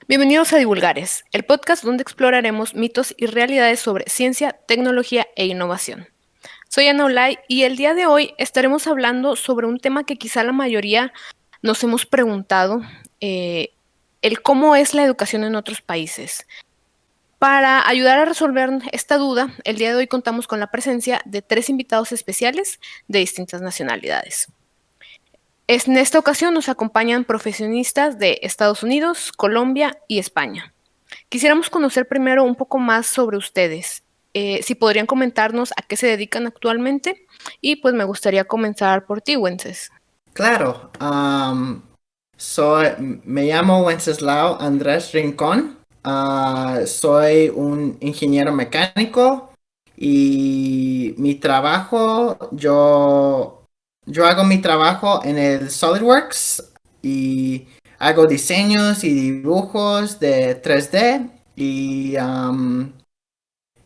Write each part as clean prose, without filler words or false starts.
Bienvenidos a Divulgares, el podcast donde exploraremos mitos y realidades sobre ciencia, tecnología e innovación. Soy Ana Olay y el día de hoy estaremos hablando sobre un tema que quizá la mayoría nos hemos preguntado, eh, el cómo es la educación en otros países. Para ayudar a resolver esta duda, el día de hoy contamos con la presencia de tres invitados especiales de distintas nacionalidades. En esta ocasión nos acompañan profesionistas de Estados Unidos, Colombia y España. Quisiéramos conocer primero un poco más sobre ustedes. Si podrían comentarnos a qué se dedican actualmente y pues me gustaría comenzar por ti, Wences. Claro, me llamo Wenceslao Andrés Rincón. Soy un ingeniero mecánico y yo hago mi trabajo en el SolidWorks y hago diseños y dibujos de 3D y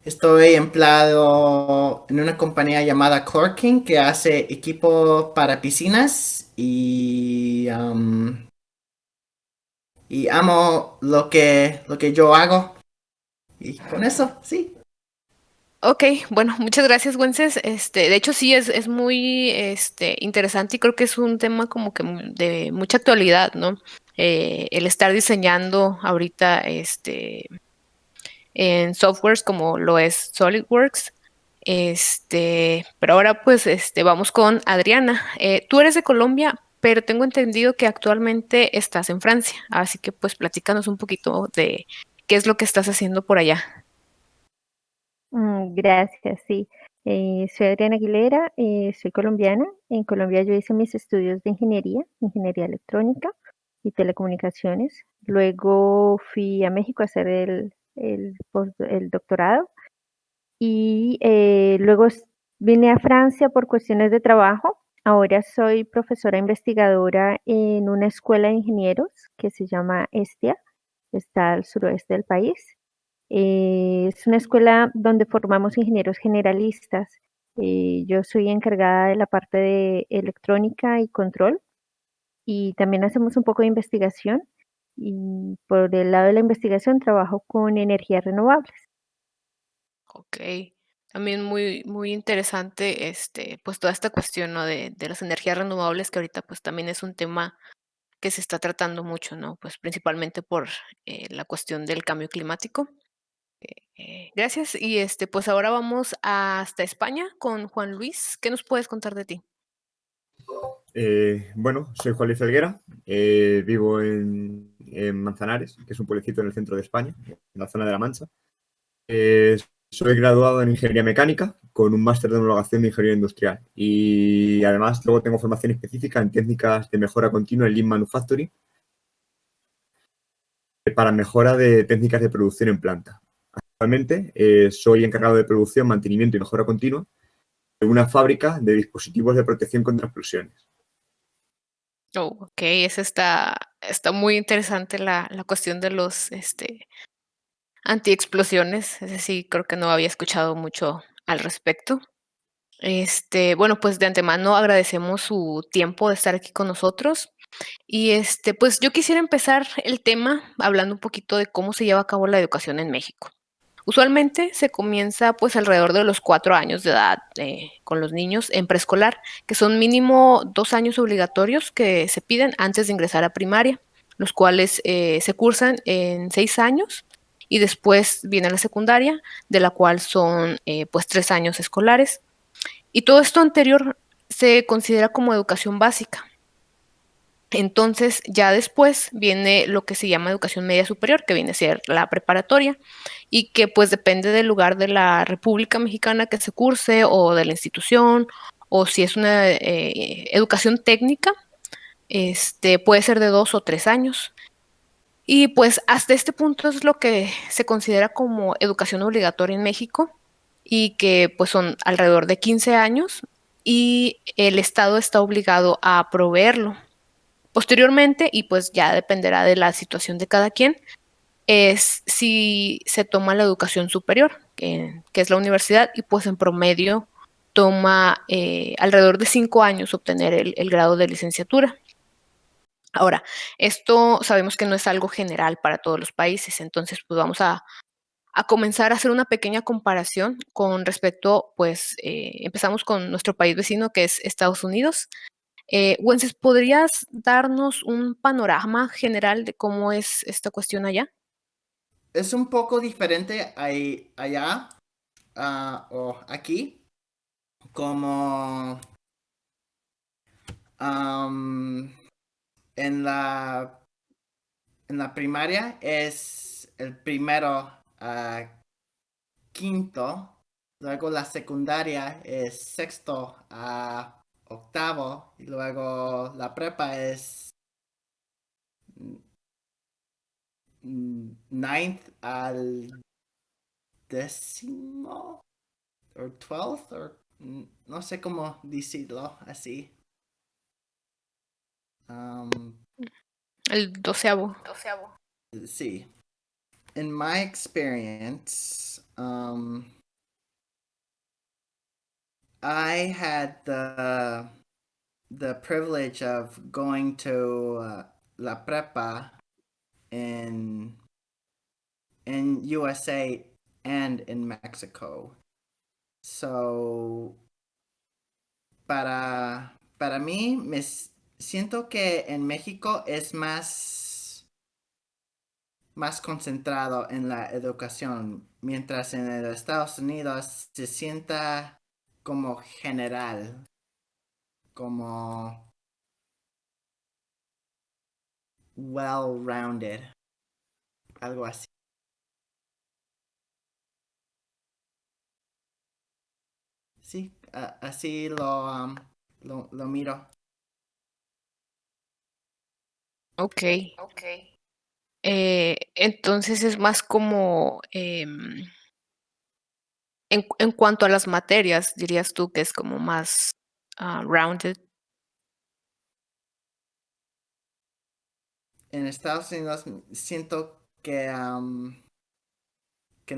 estoy empleado en una compañía llamada Chlorking que hace equipo para piscinas y amo lo que yo hago. Y con eso, sí. Ok, bueno, muchas gracias, Wences. De hecho, sí, es muy interesante y creo que es un tema como que de mucha actualidad, ¿no? El estar diseñando ahorita en softwares como lo es SolidWorks. Pero ahora pues vamos con Adriana. Tú eres de Colombia, pero tengo entendido que actualmente estás en Francia, así que pues platícanos un poquito de qué es lo que estás haciendo por allá. Gracias, sí. Soy Adriana Aguilera, soy colombiana. En Colombia yo hice mis estudios de ingeniería electrónica y telecomunicaciones. Luego fui a México a hacer el doctorado y luego vine a Francia por cuestiones de trabajo. Ahora soy profesora investigadora en una escuela de ingenieros que se llama ESTIA, está al suroeste del país. Es una escuela donde formamos ingenieros generalistas. Yo soy encargada de la parte de electrónica y control y también hacemos un poco de investigación. Y por el lado de la investigación trabajo con energías renovables. Ok, también muy interesante, pues toda esta cuestión, ¿no? De las energías renovables, que ahorita pues también es un tema que se está tratando mucho, ¿no? Pues principalmente por la cuestión del cambio climático. Gracias. Y pues ahora vamos hasta España con Juan Luis. ¿Qué nos puedes contar de ti? Bueno, soy Juan Luis Felguera, vivo en Manzanares, que es un pueblecito en el centro de España, en la zona de La Mancha. Eh, Soy graduado en Ingeniería Mecánica con un máster de homologación de Ingeniería Industrial y además luego tengo formación específica en técnicas de mejora continua en Lean Manufacturing para mejora de técnicas de producción en planta. Actualmente soy encargado de producción, mantenimiento y mejora continua de una fábrica de dispositivos de protección contra explosiones. Oh, ok, eso está muy interesante la cuestión de los antiexplosiones. Es decir, creo que no había escuchado mucho al respecto. Bueno, pues de antemano agradecemos su tiempo de estar aquí con nosotros. Y pues yo quisiera empezar el tema hablando un poquito de cómo se lleva a cabo la educación en México. Usualmente se comienza pues alrededor de los 4 años de edad con los niños en preescolar, que son mínimo 2 años obligatorios que se piden antes de ingresar a primaria, los cuales se cursan en 6 años y después viene la secundaria, de la cual son pues 3 años escolares. Y todo esto anterior se considera como educación básica. Entonces, ya después viene lo que se llama educación media superior, que viene a ser la preparatoria, y que pues depende del lugar de la República Mexicana que se curse o de la institución, o si es una educación técnica, puede ser de 2 o 3 años. Y pues hasta este punto es lo que se considera como educación obligatoria en México y que pues son alrededor de 15 años y el Estado está obligado a proveerlo. Posteriormente, y pues ya dependerá de la situación de cada quien, es si se toma la educación superior, que es la universidad, y pues en promedio toma alrededor de 5 años obtener el grado de licenciatura. Ahora, esto sabemos que no es algo general para todos los países, entonces pues vamos a comenzar a hacer una pequeña comparación con respecto, pues empezamos con nuestro país vecino que es Estados Unidos. Wences, ¿podrías darnos un panorama general de cómo es esta cuestión allá? Es un poco diferente allá o aquí, como am, en la primaria es el primero a quinto, luego la secundaria es sexto a octavo y luego la prepa es ninth al décimo o twelfth o no sé cómo decirlo así. Um, El doceavo. sí. In my experience, I had the privilege of going to la prepa in USA and in Mexico. So para mí siento que en México es más concentrado en la educación, mientras en el Estados Unidos se sienta como general, como well-rounded, algo así. Sí, así lo miro. Ok. Entonces es más como en cuanto a las materias, dirías tú que es como más rounded. En Estados Unidos siento que en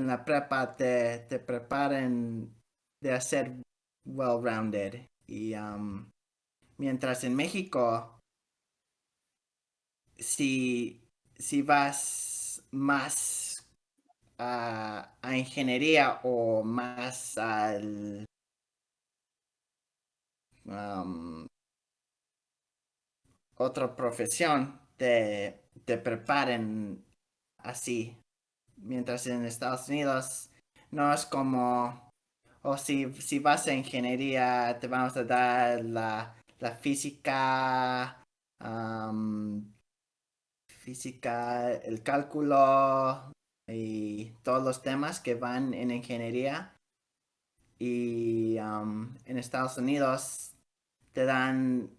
la prepa te preparen de hacer well-rounded. Y mientras en México, si, si vas más a ingeniería o más al um, otra profesión, te preparen así. Mientras en Estados Unidos no es como, o si vas a ingeniería, te vamos a dar la física, física, el cálculo y todos los temas que van en ingeniería. Y en Estados Unidos te dan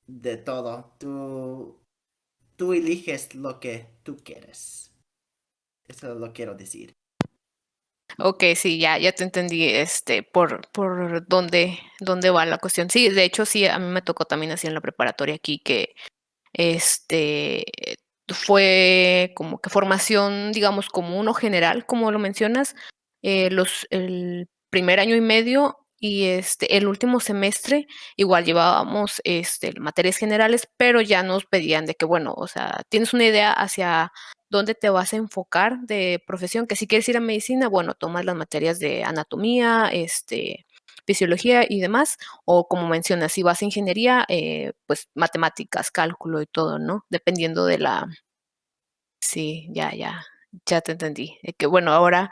de todo. Tú eliges lo que tú quieres. Eso lo quiero decir. Ok, sí, ya te entendí, por dónde va la cuestión. Sí, de hecho, sí, a mí me tocó también así en la preparatoria aquí que, este, fue como que formación, digamos, como uno general, como lo mencionas, el primer año y medio y, el último semestre igual llevábamos, materias generales, pero ya nos pedían de que, bueno, o sea, tienes una idea hacia dónde te vas a enfocar de profesión, que si quieres ir a medicina, bueno, tomas las materias de anatomía, fisiología y demás, o como mencionas, si vas a ingeniería, pues matemáticas, cálculo y todo, ¿no? Dependiendo de la... Sí, ya te entendí. Que bueno, ahora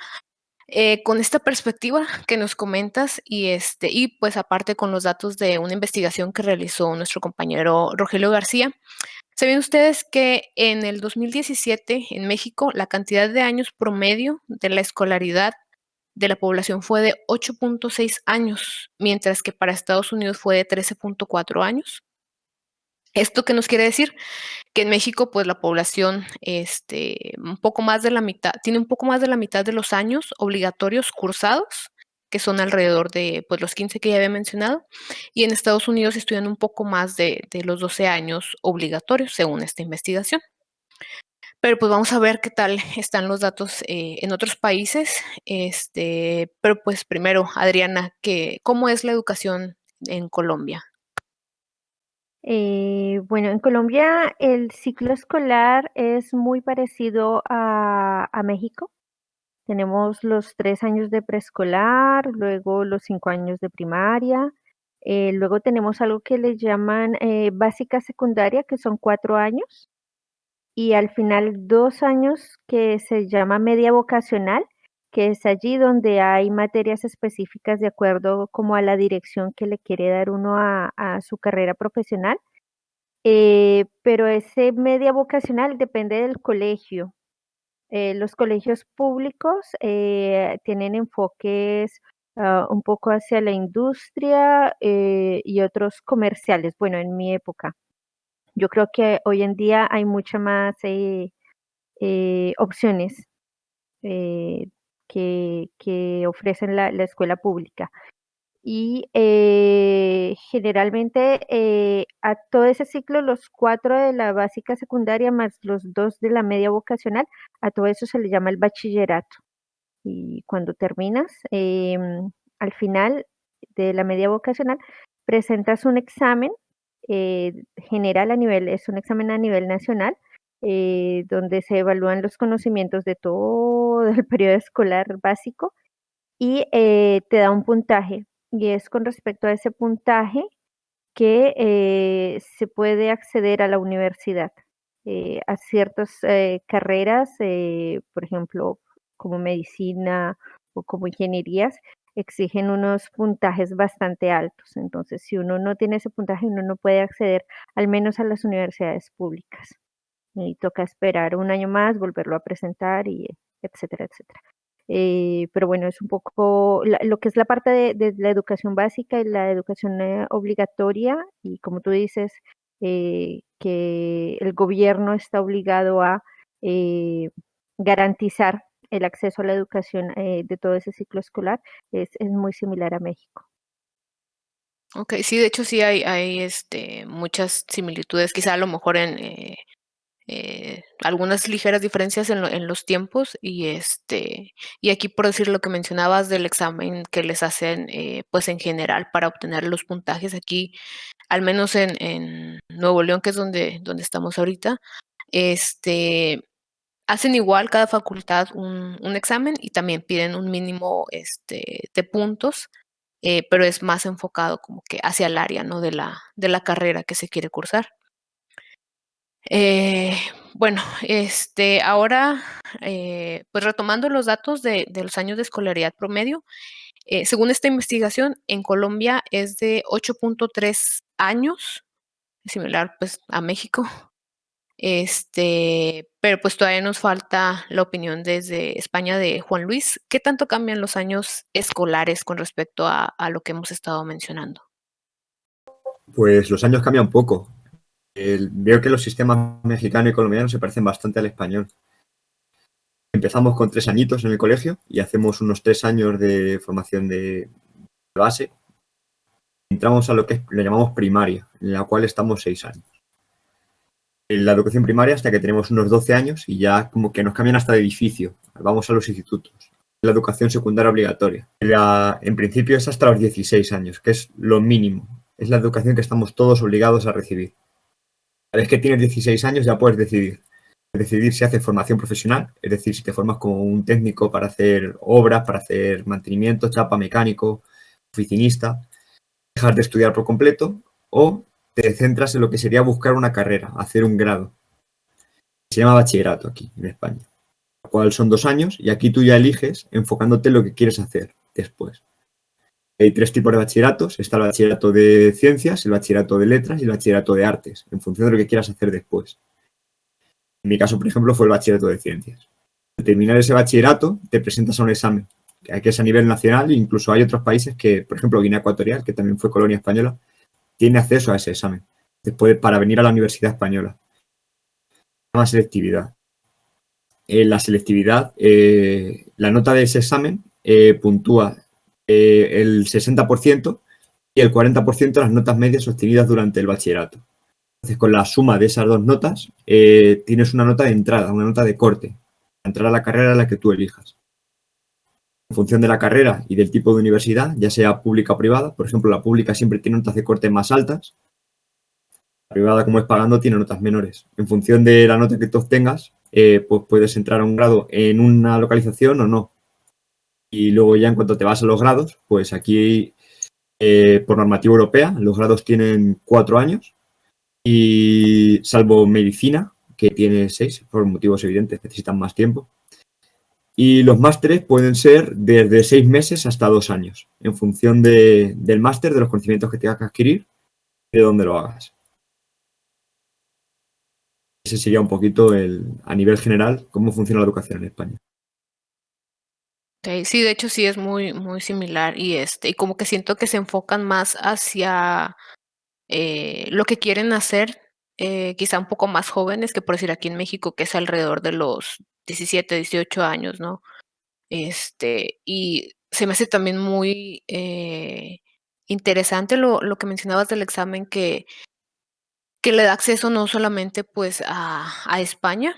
con esta perspectiva que nos comentas y pues aparte con los datos de una investigación que realizó nuestro compañero Rogelio García, ¿sabían ustedes que en el 2017 en México la cantidad de años promedio de la escolaridad de la población fue de 8.6 años, mientras que para Estados Unidos fue de 13.4 años? ¿Esto qué nos quiere decir? Que en México, pues la población, un poco más de la mitad, tiene un poco más de la mitad de los años obligatorios cursados, que son alrededor de pues, los 15 que ya había mencionado, y en Estados Unidos estudian un poco más de los 12 años obligatorios, según esta investigación. Pero pues vamos a ver qué tal están los datos en otros países. Pero pues primero, Adriana, ¿cómo es la educación en Colombia? Bueno, en Colombia el ciclo escolar es muy parecido a México. Tenemos los 3 años de preescolar, luego los 5 años de primaria, luego tenemos algo que le llaman básica secundaria, que son 4 años, y al final 2 años que se llama media vocacional, que es allí donde hay materias específicas de acuerdo como a la dirección que le quiere dar uno a su carrera profesional. Pero ese media vocacional depende del colegio. Los colegios públicos tienen enfoques un poco hacia la industria y otros comerciales. Bueno, en mi época. Yo creo que hoy en día hay mucha más opciones eh, que ofrecen la escuela pública. Y generalmente a todo ese ciclo, los 4 de la básica secundaria más los 2 de la media vocacional, a todo eso se le llama el bachillerato. Y cuando terminas, al final de la media vocacional, presentas un examen general es un examen a nivel nacional, donde se evalúan los conocimientos de todo el periodo escolar básico y te da un puntaje. Y es con respecto a ese puntaje que se puede acceder a la universidad, a ciertas carreras, por ejemplo, como medicina o como ingenierías, exigen unos puntajes bastante altos. Entonces, si uno no tiene ese puntaje, uno no puede acceder al menos a las universidades públicas. Y toca esperar un año más, volverlo a presentar y etcétera, etcétera. Pero bueno, es un poco lo que es la parte de la educación básica y la educación obligatoria, y como tú dices, que el gobierno está obligado a garantizar el acceso a la educación de todo ese ciclo escolar, es muy similar a México. Okey, sí, de hecho, sí hay, muchas similitudes, quizá a lo mejor en, algunas ligeras diferencias en los tiempos y aquí por decir lo que mencionabas del examen que les hacen, pues, en general para obtener los puntajes aquí, al menos en Nuevo León, que es donde estamos ahorita, este, hacen igual cada facultad un examen y también piden un mínimo, de puntos, pero es más enfocado como que hacia el área, ¿no?, de la carrera que se quiere cursar. Eh, bueno, ahora, pues, retomando los datos de los años de escolaridad promedio, según esta investigación, en Colombia es de 8.3 años, similar, pues, a México. Pero, pues, todavía nos falta la opinión desde España de Juan Luis. ¿Qué tanto cambian los años escolares con respecto a lo que hemos estado mencionando? Pues los años cambian poco. Veo que los sistemas mexicano y colombiano se parecen bastante al español. Empezamos con 3 añitos en el colegio y hacemos unos 3 años de formación de base. Entramos a lo que le llamamos primaria, en la cual estamos 6 años. En la educación primaria hasta que tenemos unos 12 años y ya como que nos cambian hasta de edificio. Vamos a los institutos. La educación secundaria obligatoria. En principio es hasta los 16 años, que es lo mínimo. Es la educación que estamos todos obligados a recibir. Una vez que tienes 16 años ya puedes decidir si haces formación profesional, es decir, si te formas como un técnico para hacer obras, para hacer mantenimiento, chapa, mecánico, oficinista, dejas de estudiar por completo o te centras en lo que sería buscar una carrera, hacer un grado. Se llama bachillerato aquí en España, lo cual son 2 años y aquí tú ya eliges enfocándote en lo que quieres hacer después. Hay 3 tipos de bachilleratos. Está el bachillerato de ciencias, el bachillerato de letras y el bachillerato de artes, en función de lo que quieras hacer después. En mi caso, por ejemplo, fue el bachillerato de ciencias. Al terminar ese bachillerato, te presentas a un examen, que es a nivel nacional, e incluso hay otros países que, por ejemplo, Guinea Ecuatorial, que también fue colonia española, tiene acceso a ese examen, después para venir a la Universidad Española. Se llama selectividad. En la selectividad, la nota de ese examen puntúa el 60% y el 40% las notas medias obtenidas durante el bachillerato. Entonces, con la suma de esas dos notas, tienes una nota de entrada, una nota de corte, para entrar a la carrera a la que tú elijas. En función de la carrera y del tipo de universidad, ya sea pública o privada, por ejemplo, la pública siempre tiene notas de corte más altas, privada, como es pagando, tiene notas menores. En función de la nota que tú obtengas, pues puedes entrar a un grado en una localización o no. Y luego ya en cuanto te vas a los grados, pues aquí, por normativa europea, los grados tienen 4 años y salvo medicina, que tiene 6, por motivos evidentes, necesitan más tiempo. Y los másteres pueden ser desde 6 meses hasta 2 años, en función del máster, de los conocimientos que tengas que adquirir y de dónde lo hagas. Ese sería un poquito a nivel general, cómo funciona la educación en España. Ok, sí, de hecho sí es muy, muy similar y como que siento que se enfocan más hacia lo que quieren hacer, quizá un poco más jóvenes que por decir aquí en México, que es alrededor de los 17, 18 años, ¿no? Y se me hace también muy interesante lo que mencionabas del examen que le da acceso no solamente pues a España,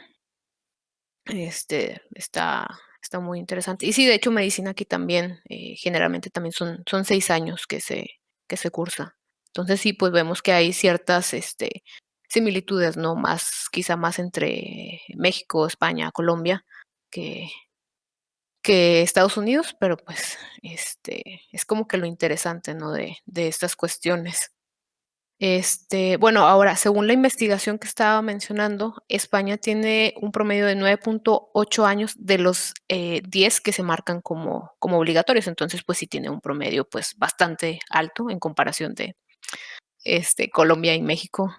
está muy interesante. Y sí, de hecho, medicina aquí también, generalmente también son 6 años que se cursa. Entonces sí, pues vemos que hay ciertas, similitudes, ¿no? Quizá más entre México, España, Colombia, que que Estados Unidos, pero pues, es como que lo interesante, ¿no? De estas cuestiones. Bueno, ahora, según la investigación que estaba mencionando, España tiene un promedio de 9.8 años de los 10 que se marcan como obligatorios. Entonces, pues sí tiene un promedio pues bastante alto en comparación de Colombia y México,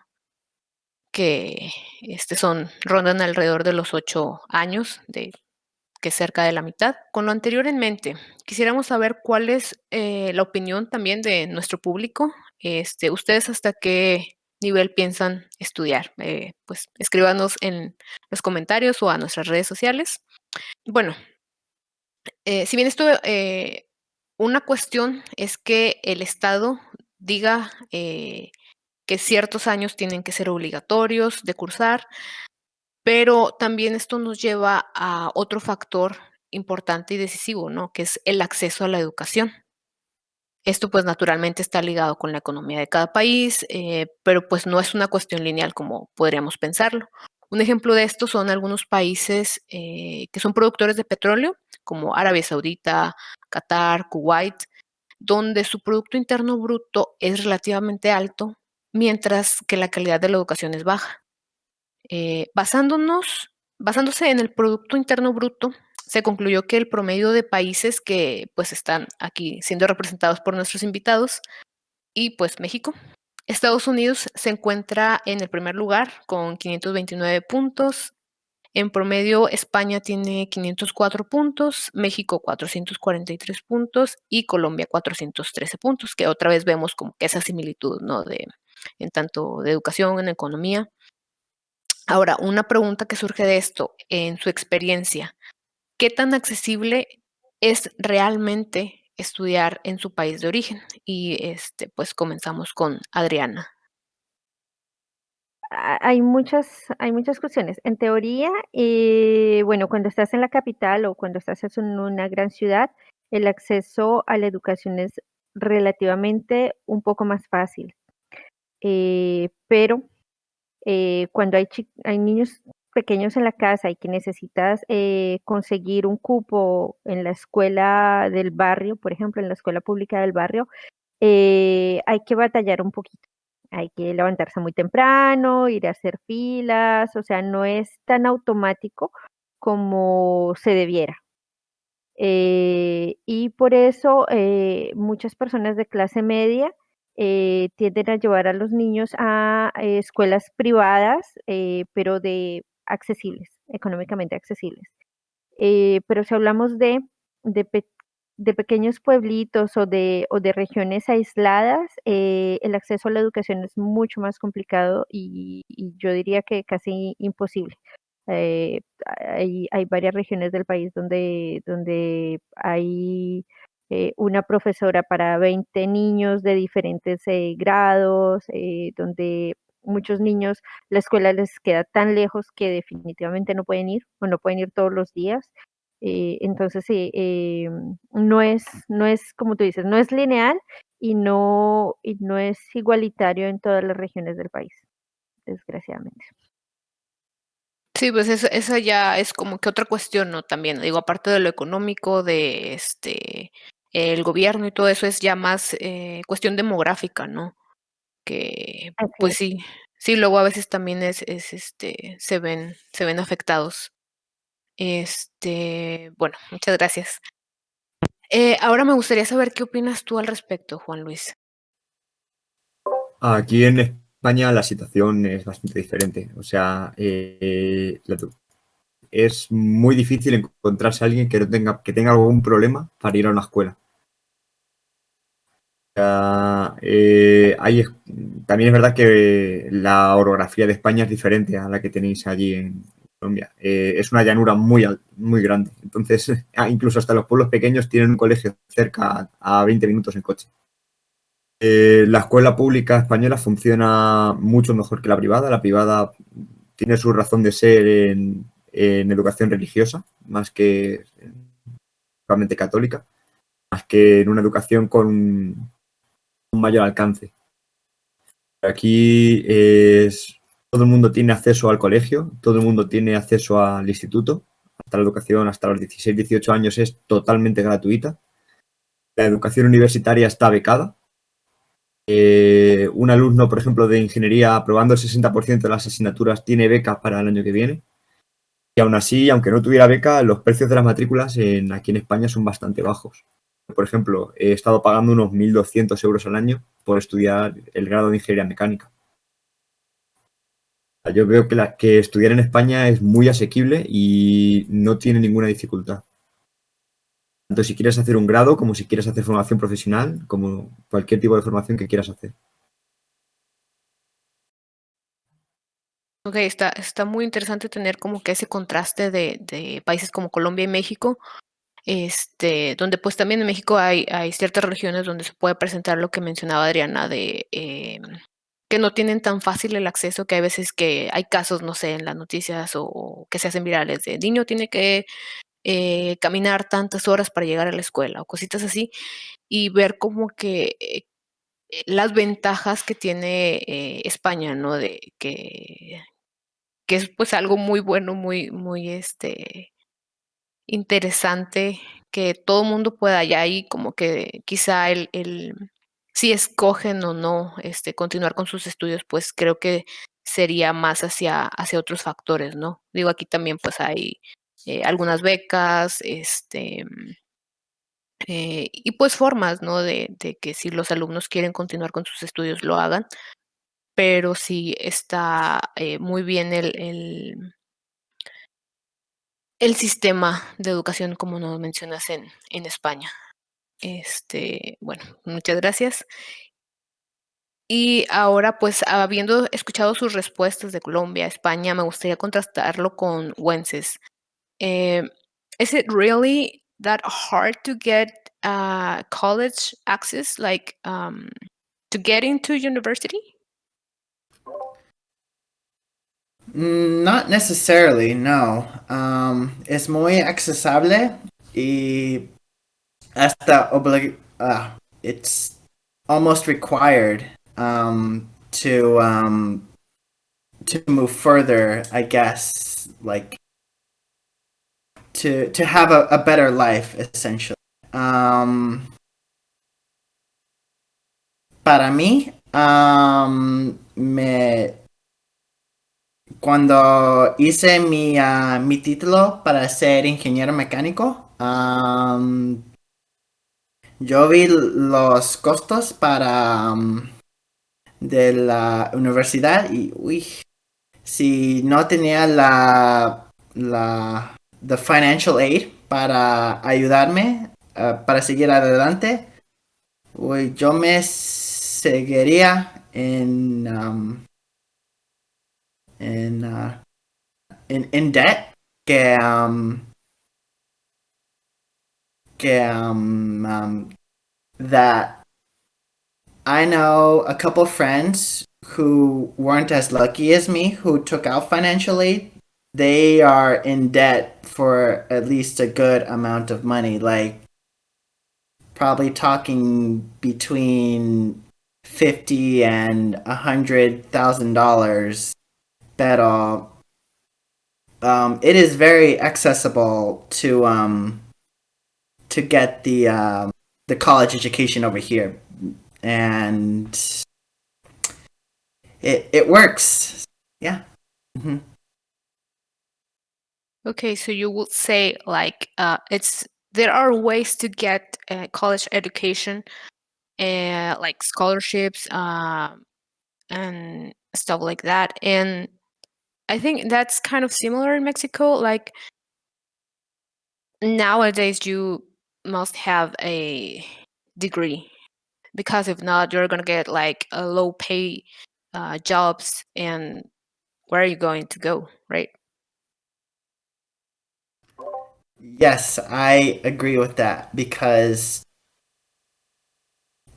que rondan alrededor de los 8 años, que es cerca de la mitad. Con lo anterior en mente, quisiéramos saber cuál es la opinión también de nuestro público. ¿Ustedes hasta qué nivel piensan estudiar? Pues escríbanos en los comentarios o a nuestras redes sociales. Bueno, si bien una cuestión es que el Estado diga que ciertos años tienen que ser obligatorios de cursar, pero también esto nos lleva a otro factor importante y decisivo, ¿no? Que es el acceso a la educación. Esto pues naturalmente está ligado con la economía de cada país, pero pues no es una cuestión lineal como podríamos pensarlo. Un ejemplo de esto son algunos países que son productores de petróleo, como Arabia Saudita, Qatar, Kuwait, donde su Producto Interno Bruto es relativamente alto, mientras que la calidad de la educación es baja. Basándose en el Producto Interno Bruto, se concluyó que el promedio de países que pues están aquí siendo representados por nuestros invitados y pues México, Estados Unidos se encuentra en el primer lugar con 529 puntos. En promedio, España tiene 504 puntos, México 443 puntos y Colombia 413 puntos, que otra vez vemos como que esa similitud, ¿no? En tanto de educación, en economía. Ahora, una pregunta que surge de esto, en su experiencia, ¿qué tan accesible es realmente estudiar en su país de origen? Y pues comenzamos con Adriana. Hay muchas cuestiones. En teoría, bueno, cuando estás en la capital o cuando estás en una gran ciudad, el acceso a la educación es relativamente un poco más fácil. Pero cuando hay niños pequeños en la casa y que necesitas conseguir un cupo en la escuela del barrio, por ejemplo, en la escuela pública del barrio, hay que batallar un poquito. Hay que levantarse muy temprano, ir a hacer filas, o sea, no es tan automático como se debiera. Y por eso muchas personas de clase media tienden a llevar a los niños a escuelas privadas, pero económicamente accesibles. Pero si hablamos de, pe- de pequeños pueblitos o de regiones aisladas, el acceso a la educación es mucho más complicado y yo diría que casi imposible. Hay varias regiones del país donde hay una profesora para 20 niños de diferentes grados, donde muchos niños la escuela les queda tan lejos que definitivamente no pueden ir o no pueden ir todos los días. Entonces, sí, no es como tú dices, no es lineal y no es igualitario en todas las regiones del país. desgraciadamente. Sí, pues esa ya es como que otra cuestión, ¿no? También, digo, aparte de lo económico, de el gobierno y todo eso, es ya más cuestión demográfica, ¿no? Que, Así pues es. sí, luego a veces también se ven afectados. Bueno, muchas gracias. Ahora me gustaría saber qué opinas tú al respecto, Juan Luis. Aquí en España la situación es bastante diferente. O sea, es muy difícil encontrarse a alguien que tenga algún problema para ir a una escuela. O sea, también es verdad que la orografía de España es diferente a la que tenéis allí en Colombia. Es una llanura muy grande. Entonces, incluso hasta los pueblos pequeños tienen un colegio cerca a 20 minutos en coche. La escuela pública española funciona mucho mejor que la privada. La privada tiene su razón de ser en educación religiosa, más que principalmente católica, más que en una educación con un mayor alcance. Aquí todo el mundo tiene acceso al colegio, todo el mundo tiene acceso al instituto. Hasta la educación, hasta los 16, 18 años es totalmente gratuita. La educación universitaria está becada. Un alumno, por ejemplo, de ingeniería, aprobando el 60% de las asignaturas, tiene becas para el año que viene. Y aún así, aunque no tuviera beca, los precios de las matrículas aquí en España son bastante bajos. Por ejemplo, he estado pagando unos 1.200 euros al año por estudiar el grado de ingeniería mecánica. Yo veo que estudiar en España es muy asequible y no tiene ninguna dificultad. Tanto si quieres hacer un grado como si quieres hacer formación profesional, como cualquier tipo de formación que quieras hacer. Ok, está muy interesante tener como que ese contraste de países como Colombia y México, donde pues también en México hay ciertas regiones donde se puede presentar lo que mencionaba Adriana que no tienen tan fácil el acceso, que hay veces que hay casos, no sé, en las noticias o que se hacen virales de niño tiene que caminar tantas horas para llegar a la escuela o cositas así, y ver como que las ventajas que tiene España, ¿no? De que es pues algo muy bueno, muy interesante que todo mundo pueda ya ahí como que quizá si escogen o no continuar con sus estudios, pues creo que sería más hacia otros factores, ¿no? Digo, aquí también pues hay algunas becas, y pues formas, ¿no? De que si los alumnos quieren continuar con sus estudios lo hagan, pero sí está muy bien el sistema de educación, como nos mencionas en España. Bueno, muchas gracias. Y ahora, pues, habiendo escuchado sus respuestas de Colombia, España, me gustaría contrastarlo con Wences. Eh, is it really that hard to get college access, like to get into university? Not necessarily, no. Es muy accesible y hasta it's almost required to move further, I guess, like to have a better life, essentially. Para mí, cuando hice mi título para ser ingeniero mecánico, yo vi los costos de la universidad y uy, si no tenía the financial aid para ayudarme para seguir adelante, uy, yo me seguiría in debt que that I know a couple friends who weren't as lucky as me who took out financial aid. They are in debt for at least a good amount of money, like probably talking between $50,000 and $100,000 pero it is very accessible to get the college education over here, and it works. Yeah. Mm-hmm. Okay, so you would say like there are ways to get college education, like scholarships, and stuff like that. And I think that's kind of similar in Mexico. Like nowadays, you must have a degree because if not, you're gonna get like a low pay jobs, and where are you going to go, right? Yes, I agree with that because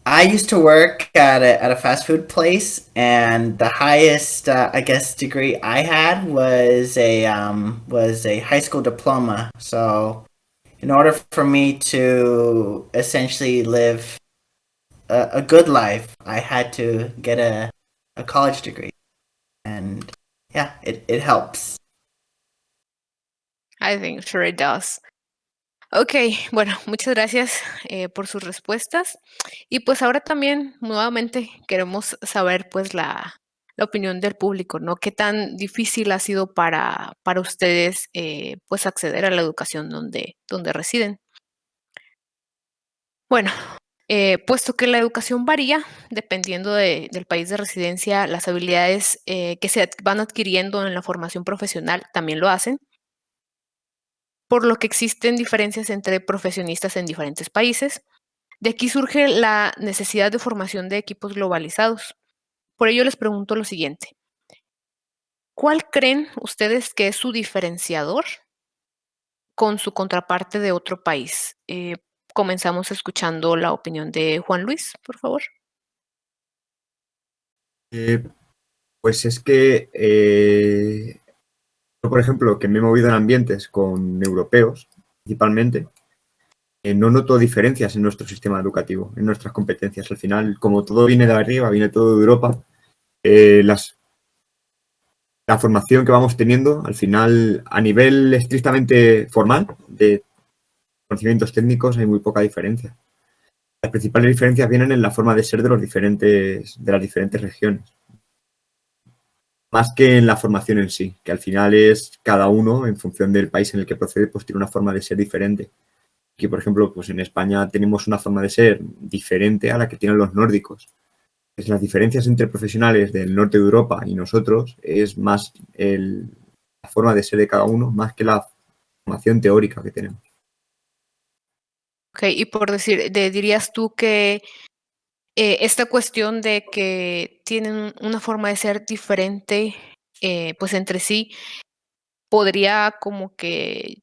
I used to work at a fast food place, and the highest, I guess, degree I had was a high school diploma. So, in order for me to essentially live a good life, I had to get a college degree, and yeah, it helps. I think sure it does. Ok, bueno, muchas gracias por sus respuestas. Y pues ahora también nuevamente queremos saber pues la opinión del público, ¿no? ¿Qué tan difícil ha sido para ustedes pues acceder a la educación donde residen? Bueno, puesto que la educación varía dependiendo del país de residencia, las habilidades que se van adquiriendo en la formación profesional también lo hacen, por lo que existen diferencias entre profesionistas en diferentes países. De aquí surge la necesidad de formación de equipos globalizados. Por ello les pregunto lo siguiente. ¿Cuál creen ustedes que es su diferenciador con su contraparte de otro país? Comenzamos escuchando la opinión de Juan Luis, por favor. Pues es que, yo, por ejemplo, que me he movido en ambientes con europeos, principalmente, no noto diferencias en nuestro sistema educativo, en nuestras competencias. Al final, como todo viene de arriba, viene todo de Europa, la formación que vamos teniendo, al final, a nivel estrictamente formal, de conocimientos técnicos, hay muy poca diferencia. Las principales diferencias vienen en la forma de ser de las diferentes regiones. Más que en la formación en sí, que al final es cada uno, en función del país en el que procede, pues tiene una forma de ser diferente. Aquí, por ejemplo, pues en España tenemos una forma de ser diferente a la que tienen los nórdicos. Las diferencias entre profesionales del norte de Europa y nosotros es más la forma de ser de cada uno, más que la formación teórica que tenemos. Ok, y por decir, dirías tú que esta cuestión de que tienen una forma de ser diferente, pues entre sí, podría como que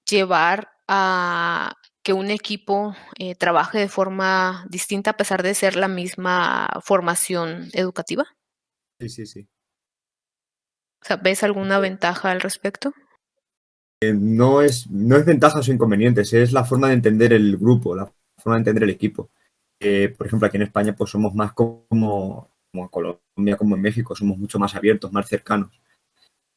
llevar a que un equipo trabaje de forma distinta a pesar de ser la misma formación educativa. Sí, sí, sí. O sea, ¿ves alguna ventaja al respecto? No es ventajas o inconvenientes, es la forma de entender el grupo, la forma de entender el equipo. Por ejemplo, aquí en España pues somos más como en Colombia, como en México, somos mucho más abiertos, más cercanos.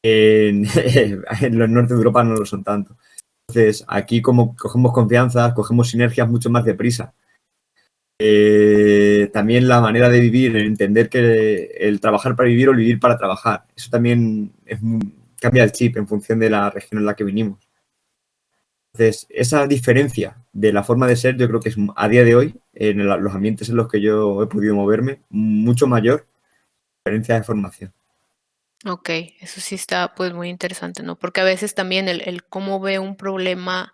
En los norte de Europa no lo son tanto. Entonces, aquí como cogemos confianza, cogemos sinergias mucho más deprisa. También la manera de vivir, entender que el trabajar para vivir o el vivir para trabajar, eso también cambia el chip en función de la región en la que vinimos. Entonces, esa diferencia de la forma de ser, yo creo que es a día de hoy, en los ambientes en los que yo he podido moverme, mucho mayor diferencia de formación. Ok, eso sí está pues muy interesante, ¿no? Porque a veces también el cómo ve un problema,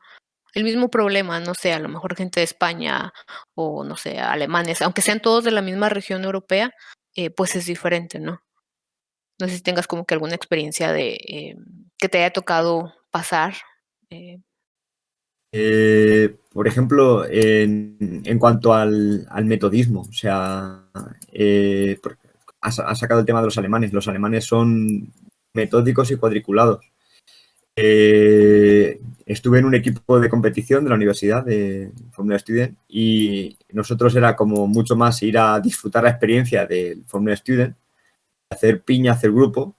el mismo problema, no sé, a lo mejor gente de España o no sé, alemanes, aunque sean todos de la misma región europea, pues es diferente, ¿no? No sé si tengas como que alguna experiencia de que te haya tocado pasar. eh, Por ejemplo, en cuanto al metodismo, o sea, ha sacado el tema de los alemanes. Los alemanes son metódicos y cuadriculados. Estuve en un equipo de competición de la universidad de Formula Student y nosotros era como mucho más ir a disfrutar la experiencia del Formula Student, hacer piña, hacer grupo.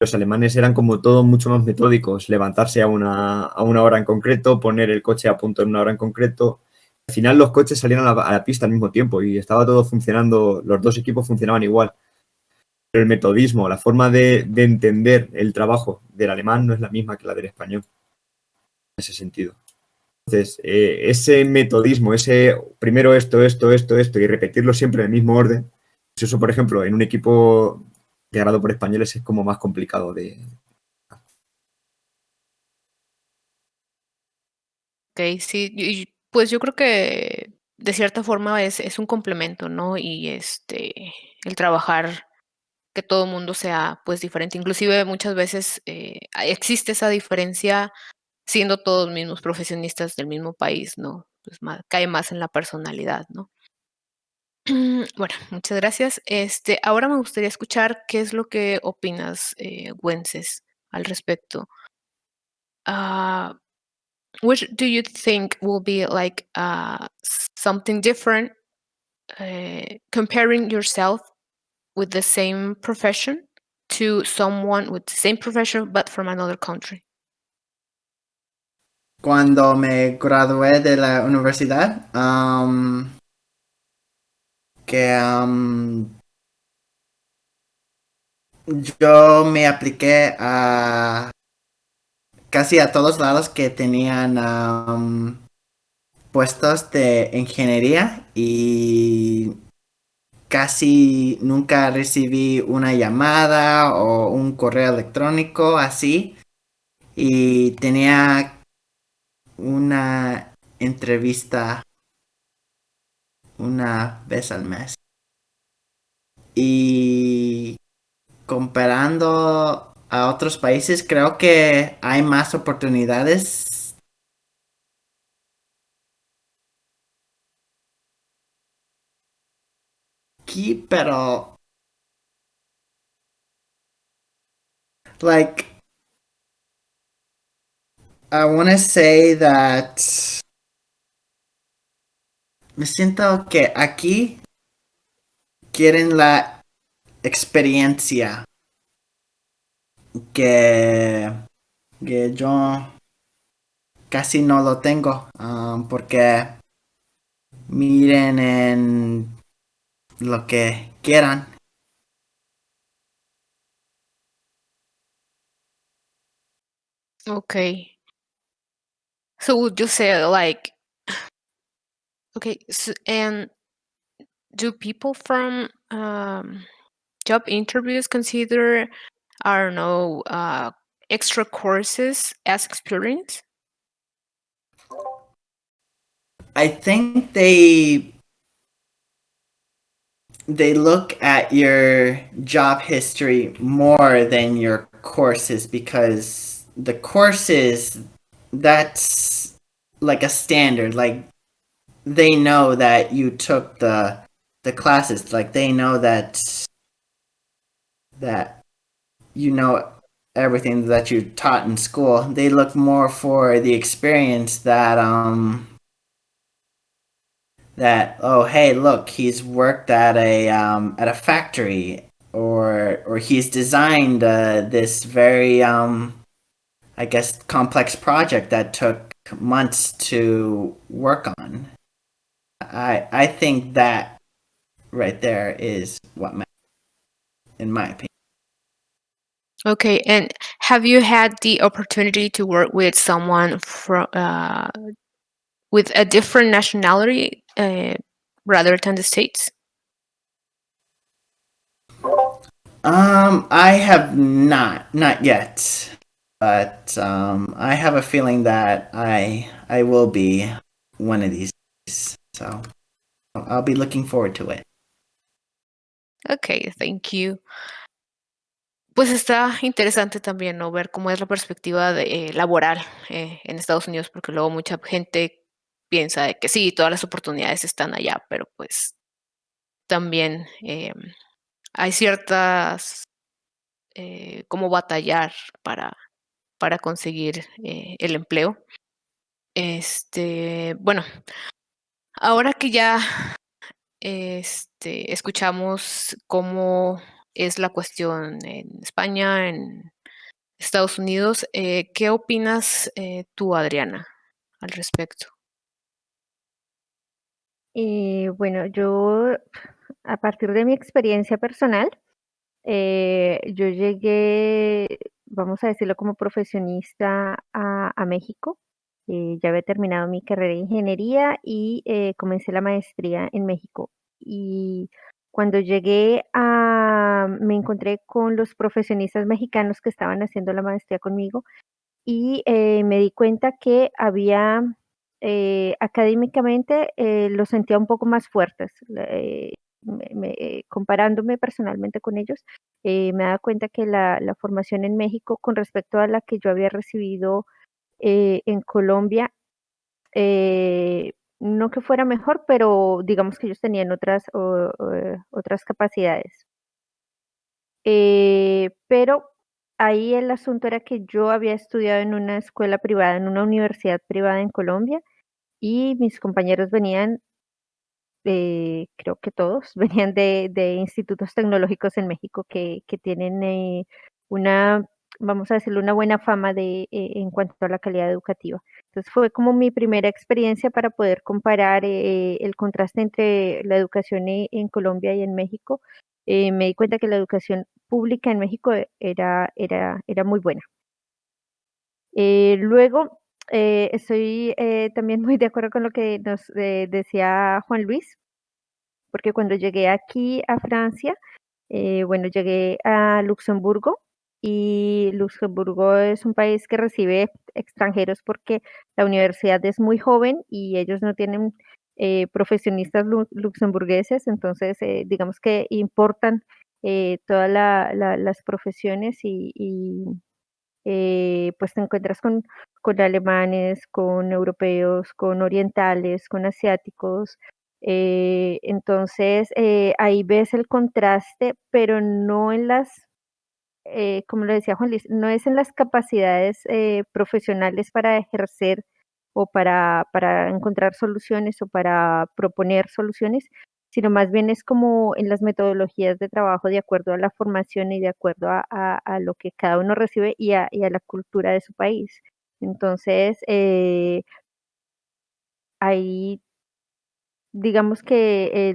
Los alemanes eran como todo mucho más metódicos, levantarse a una hora en concreto, poner el coche a punto en una hora en concreto. Al final los coches salían a la pista al mismo tiempo y estaba todo funcionando, los dos equipos funcionaban igual. Pero el metodismo, la forma de entender el trabajo del alemán no es la misma que la del español, en ese sentido. Entonces, ese metodismo, ese primero esto y repetirlo siempre en el mismo orden, pues eso, por ejemplo, en un equipo integrado por españoles es como más complicado de... Ok, sí, pues yo creo que de cierta forma es un complemento, ¿no? Y el trabajar que todo mundo sea pues diferente. Inclusive muchas veces existe esa diferencia siendo todos mismos profesionistas del mismo país, ¿no? Pues cae más en la personalidad, ¿no? Bueno, muchas gracias. Ahora me gustaría escuchar qué es lo que opinas, Wences, al respecto. Ah, which do you think will be like something different comparing yourself with the same profession to someone with the same profession but from another country? Cuando me gradué de la universidad, que yo me apliqué a casi a todos lados que tenían puestos de ingeniería y casi nunca recibí una llamada o un correo electrónico así y tenía una entrevista una vez al mes. Y comparando a otros países, creo que hay más oportunidades aquí, pero like I want to say that me siento que aquí quieren la experiencia que, que yo casi no lo tengo, porque miren en lo que quieran. Okay. So would you say like okay, and do people from job interviews consider, I don't know, extra courses as experience? I think they look at your job history more than your courses because the courses that's like a standard, like they know that you took the classes, like they know that you know everything that you taught in school. They look more for the experience that oh hey look, he's worked at a factory, or he's designed this very I guess complex project that took months to work on. I think that right there is what matters, in my opinion. Okay, and have you had the opportunity to work with someone from with a different nationality rather than the States? I have not yet, but I have a feeling that I will be one of these days. So I'll be looking forward to it. Okay, thank you. Pues está interesante también, ¿no? Ver cómo es la perspectiva laboral en Estados Unidos, porque luego mucha gente piensa de que sí, todas las oportunidades están allá, pero pues también hay ciertas, como batallar para, para conseguir el empleo. Bueno, ahora que ya escuchamos cómo es la cuestión en España, en Estados Unidos. ¿Qué opinas tú, Adriana, al respecto? Bueno, yo, a partir de mi experiencia personal, yo llegué, vamos a decirlo, como profesionista a México. Ya había terminado mi carrera de ingeniería y comencé la maestría en México. Y cuando llegué me encontré con los profesionistas mexicanos que estaban haciendo la maestría conmigo y me di cuenta que había, académicamente, los sentía un poco más fuertes. Comparándome personalmente con ellos, me daba cuenta que la formación en México con respecto a la que yo había recibido en Colombia, no que fuera mejor, pero digamos que ellos tenían otras capacidades. Pero ahí el asunto era que yo había estudiado en una escuela privada, en una universidad privada en Colombia, y mis compañeros venían, creo que todos, venían de institutos tecnológicos en México que tienen una, vamos a decirlo, una buena fama en cuanto a la calidad educativa. Entonces fue como mi primera experiencia para poder comparar el contraste entre la educación en Colombia y en México. Me di cuenta que la educación pública en México era muy buena. Luego, estoy también muy de acuerdo con lo que nos decía Juan Luis, porque cuando llegué aquí a Francia, bueno, llegué a Luxemburgo y Luxemburgo es un país que recibe extranjeros porque la universidad es muy joven y ellos no tienen profesionistas luxemburgueses, entonces digamos que importan todas las profesiones y pues te encuentras con alemanes, con europeos, con orientales, con asiáticos. Entonces, ahí ves el contraste, pero no en como lo decía Juan Luis, no es en las capacidades profesionales para ejercer o para encontrar soluciones o para proponer soluciones, sino más bien es como en las metodologías de trabajo de acuerdo a la formación y de acuerdo a lo que cada uno recibe y a la cultura de su país. Entonces, ahí digamos que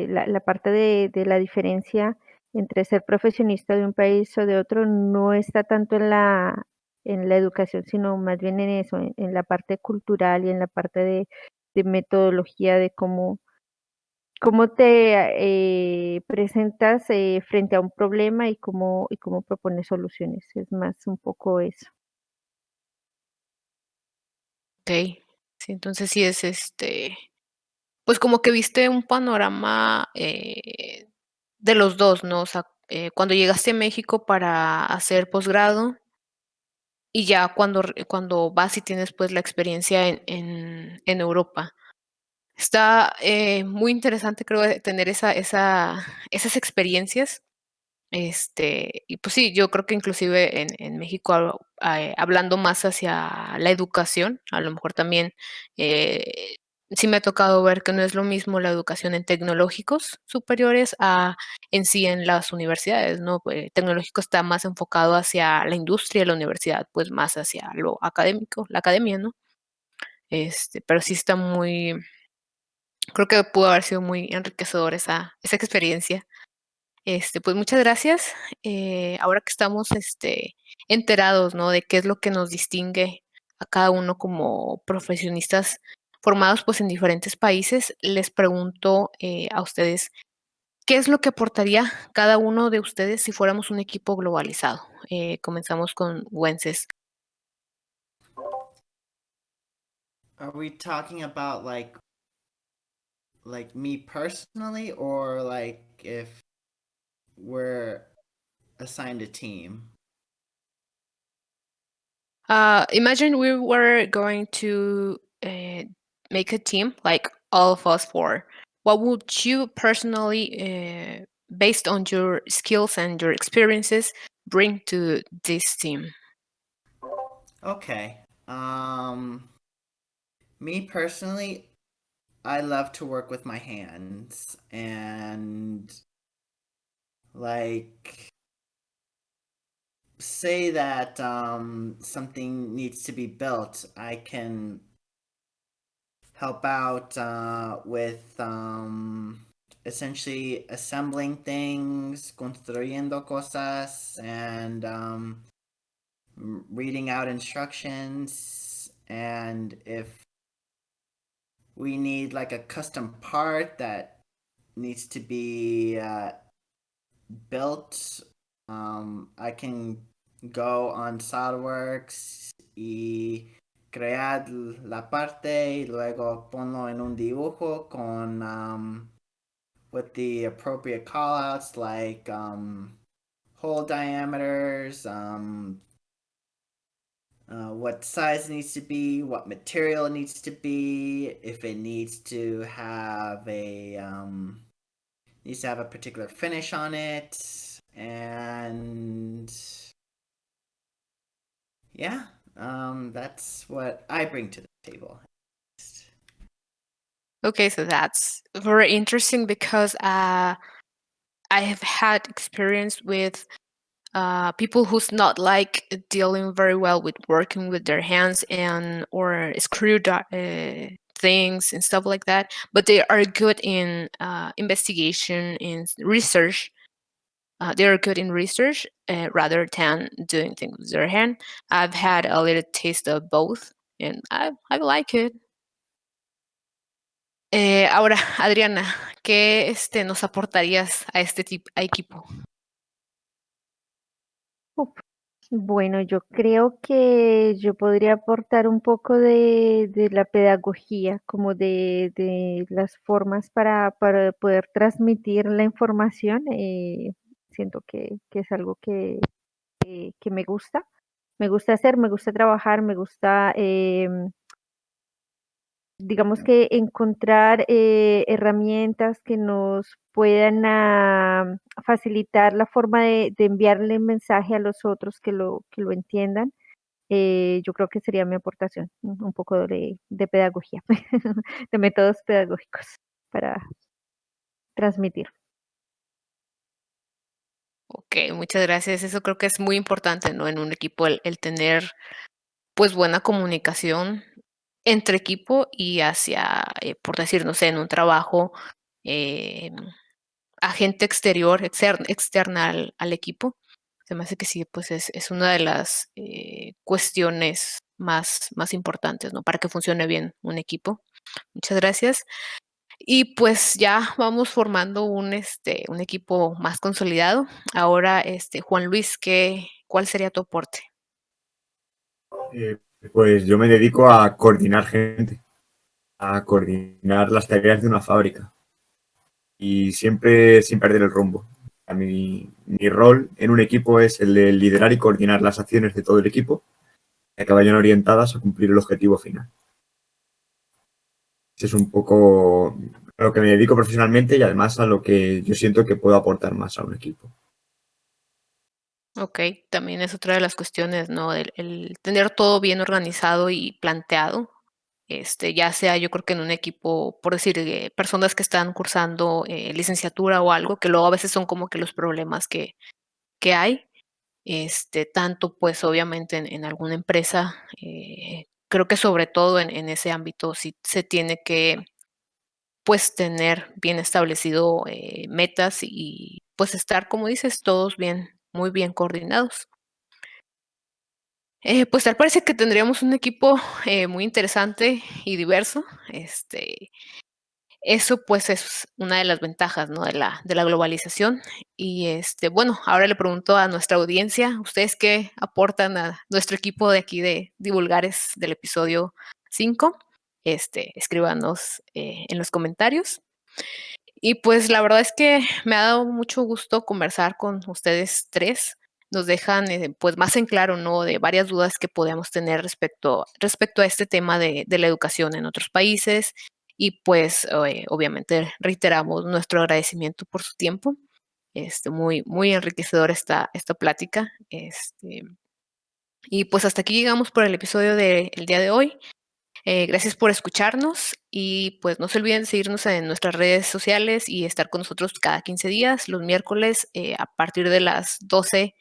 la parte de la diferencia entre ser profesionista de un país o de otro no está tanto en la educación, sino más bien en eso, en la parte cultural y en la parte de metodología de cómo te presentas frente a un problema y cómo propones soluciones. Es más un poco eso. Ok, sí, entonces sí es pues como que viste un panorama de los dos, ¿no? O sea, cuando llegaste a México para hacer posgrado y ya cuando vas y tienes pues la experiencia en Europa. Está muy interesante, creo, tener esas experiencias. Y pues sí, yo creo que inclusive en México, hablando más hacia la educación, a lo mejor también, sí me ha tocado ver que no es lo mismo la educación en tecnológicos superiores a en sí en las universidades, ¿no? Tecnológico está más enfocado hacia la industria, la universidad, pues más hacia lo académico, la academia, ¿no? Pero sí está muy creo que pudo haber sido muy enriquecedora esa experiencia. Pues muchas gracias. Ahora que estamos, enterados, ¿no? De qué es lo que nos distingue a cada uno como profesionistas formados, pues, en diferentes países, les pregunto, a ustedes, ¿qué es lo que aportaría cada uno de ustedes si fuéramos un equipo globalizado? Comenzamos con Wences. Are we talking about like me personally, or like if we're assigned a team? Imagine we were going to make a team, like all of us four. What would you personally, based on your skills and your experiences, bring to this team? Okay. Me personally, I love to work with my hands, and Like, say that something needs to be built, I can help out with essentially assembling things, construyendo cosas, and reading out instructions. And if we need like a custom part that needs to be built, I can go on SolidWorks y crear la parte y luego ponlo en un dibujo con with the appropriate callouts like hole diameters, what size it needs to be, what material it needs to be, if it needs to have a particular finish on it, and yeah, that's what I bring to the table. Okay, so that's very interesting because I have had experience with people who's not like dealing very well with working with their hands and or things and stuff like that, but they are good in investigation and research. They are good in research rather than doing things with their hand. I've had a little taste of both, and I like it. Ahora, Adriana, ¿qué nos aportarías a este equipo? Bueno, yo creo que yo podría aportar un poco de la pedagogía, como de las formas para poder transmitir la información. Siento que es algo que me gusta. Me gusta hacer, me gusta trabajar, me gusta, digamos que encontrar herramientas que nos puedan facilitar la forma de enviarle mensaje a los otros que lo entiendan. Yo creo que sería mi aportación, un poco de pedagogía, de métodos pedagógicos para transmitir. Ok, muchas gracias. Eso creo que es muy importante, ¿no? En un equipo el tener, pues, buena comunicación entre equipo y hacia, por decir, no sé, en un trabajo, eh, a gente externa al equipo. Se me hace que sí, pues, es una de las, cuestiones más importantes, ¿no? Para que funcione bien un equipo. Muchas gracias. Y pues ya vamos formando un equipo más consolidado. Ahora, Juan Luis, ¿cuál sería tu aporte? Eh, pues yo me dedico a coordinar gente, a coordinar las tareas de una fábrica y siempre sin perder el rumbo. Mi rol en un equipo es el de liderar y coordinar las acciones de todo el equipo que vayan orientadas a cumplir el objetivo final. Ese es un poco a lo que me dedico profesionalmente y además a lo que yo siento que puedo aportar más a un equipo. Ok, también es otra de las cuestiones, ¿no? El tener todo bien organizado y planteado. Ya sea yo creo que en un equipo, por decir, personas que están cursando licenciatura o algo, que luego a veces son como que los problemas que hay. Tanto pues obviamente en alguna empresa, creo que sobre todo en ese ámbito sí se tiene que pues tener bien establecido metas y pues estar, como dices, todos bien, muy bien coordinados. Pues tal parece que tendríamos un equipo muy interesante y diverso. Eso, pues, es una de las ventajas, ¿no?, de la globalización. Y, bueno, ahora le pregunto a nuestra audiencia, ¿ustedes qué aportan a nuestro equipo de aquí de Divulgares del episodio 5? Escríbanos, en los comentarios. Y, pues, la verdad es que me ha dado mucho gusto conversar con ustedes 3. Nos dejan, pues, más en claro, ¿no?, de varias dudas que podemos tener respecto a este tema de la educación en otros países. Y, pues, obviamente reiteramos nuestro agradecimiento por su tiempo. Muy muy enriquecedora esta plática. Y, pues, hasta aquí llegamos por el episodio del día de hoy. Gracias por escucharnos y pues no se olviden de seguirnos en nuestras redes sociales y estar con nosotros cada 15 días, los miércoles a partir de las 12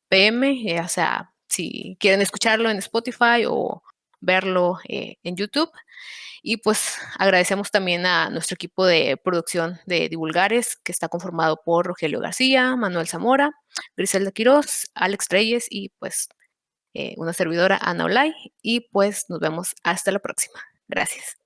p.m. O sea, si quieren escucharlo en Spotify o verlo en YouTube. Y pues agradecemos también a nuestro equipo de producción de Divulgares, que está conformado por Rogelio García, Manuel Zamora, Griselda Quiroz, Alex Reyes y pues una servidora, Ana Olay. Y pues nos vemos hasta la próxima. Gracias.